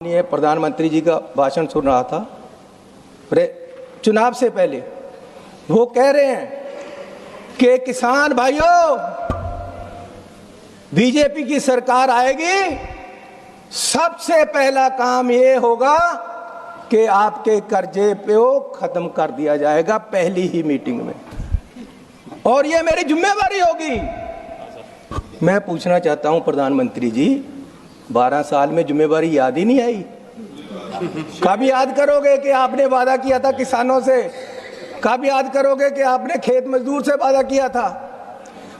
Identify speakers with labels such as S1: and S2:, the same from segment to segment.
S1: ये प्रधानमंत्री जी का भाषण सुन रहा था चुनाव से पहले। वो कह रहे हैं कि किसान भाइयों, बीजेपी की सरकार आएगी, सबसे पहला काम ये होगा कि आपके कर्जे पे वो खत्म कर दिया जाएगा पहली ही मीटिंग में, और ये मेरी जिम्मेवारी होगी। मैं पूछना चाहता हूं प्रधानमंत्री जी, 12 साल में जिम्मेवारी याद ही नहीं आई? कब याद करोगे कि आपने वादा किया था किसानों से? कब याद करोगे कि आपने खेत मजदूर से वादा किया था?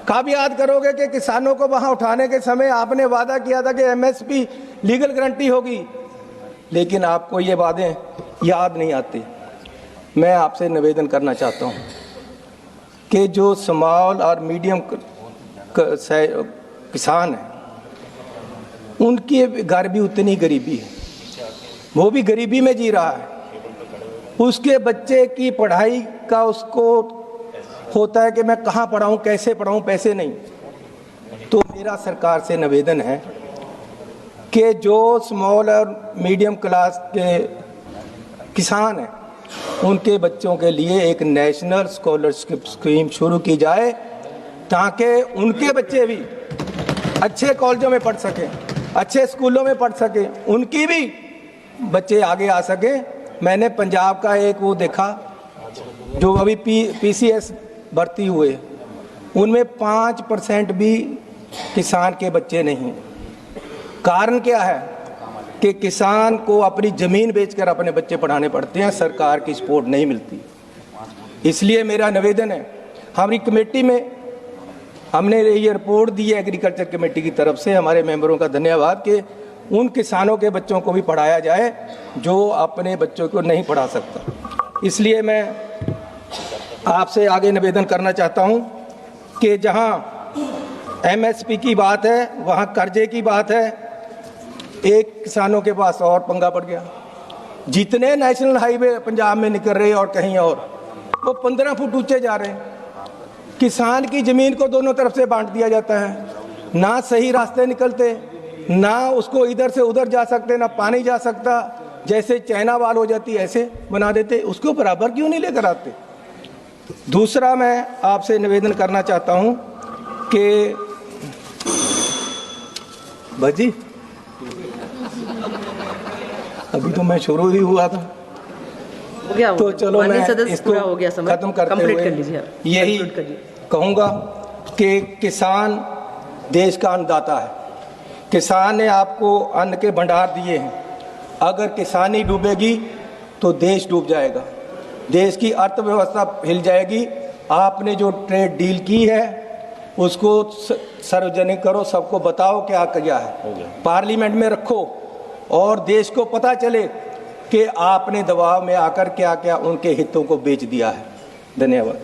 S1: कब याद करोगे कि किसानों को वहां उठाने के समय आपने वादा किया था कि एमएसपी लीगल गारंटी होगी? लेकिन आपको ये वादे याद नहीं आते। मैं आपसे निवेदन करना चाहता हूं कि जो स्मॉल और मीडियम किसान हैं, उनके घर भी उतनी गरीबी है, वो भी गरीबी में जी रहा है। उसके बच्चे की पढ़ाई का उसको होता है कि मैं कहाँ पढ़ाऊँ, कैसे पढ़ाऊँ, पैसे नहीं। तो मेरा सरकार से निवेदन है कि जो स्मॉल और मीडियम क्लास के किसान हैं, उनके बच्चों के लिए एक नेशनल स्कॉलरशिप स्कीम शुरू की जाए, ताकि उनके बच्चे भी अच्छे कॉलेजों में पढ़ सकें, अच्छे स्कूलों में पढ़ सके, उनकी भी बच्चे आगे आ सके। मैंने पंजाब का एक वो देखा, जो अभी पीसीएस भर्ती हुए, उनमें 5% भी किसान के बच्चे नहीं। कारण क्या है कि किसान को अपनी ज़मीन बेचकर अपने बच्चे पढ़ाने पड़ते हैं, सरकार की सपोर्ट नहीं मिलती। इसलिए मेरा निवेदन है, हमारी कमेटी में हमने ये रिपोर्ट दी है एग्रीकल्चर कमेटी की तरफ से, हमारे मेंबरों का धन्यवाद, कि उन किसानों के बच्चों को भी पढ़ाया जाए जो अपने बच्चों को नहीं पढ़ा सकता। इसलिए मैं आपसे आगे निवेदन करना चाहता हूं कि जहां एमएसपी की बात है, वहां कर्जे की बात है। एक किसानों के पास और पंगा पड़ गया, जितने नेशनल हाईवे पंजाब में निकल रहे और कहीं और, वो 15 फुट ऊंचे जा रहे हैं। किसान की जमीन को दोनों तरफ से बांट दिया जाता है, ना सही रास्ते निकलते, ना उसको इधर से उधर जा सकते, ना पानी जा सकता। जैसे चाइना वाल हो जाती ऐसे बना देते, उसको बराबर क्यों नहीं लेकर आते? दूसरा मैं आपसे निवेदन करना चाहता हूं कि भाजी, अभी तो मैं शुरू ही हुआ था, तो चलो मैं इसको खत्म करते हुए यही कहूँगा कि किसान देश का अन्नदाता है। किसान ने आपको अन्न के भंडार दिए हैं। अगर किसानी डूबेगी तो देश डूब जाएगा, देश की अर्थव्यवस्था हिल जाएगी। आपने जो ट्रेड डील की है उसको सार्वजनिक करो, सबको बताओ क्या किया है, पार्लियामेंट में रखो, और देश को पता चले कि आपने दबाव में आकर क्या क्या उनके हितों को बेच दिया है। धन्यवाद।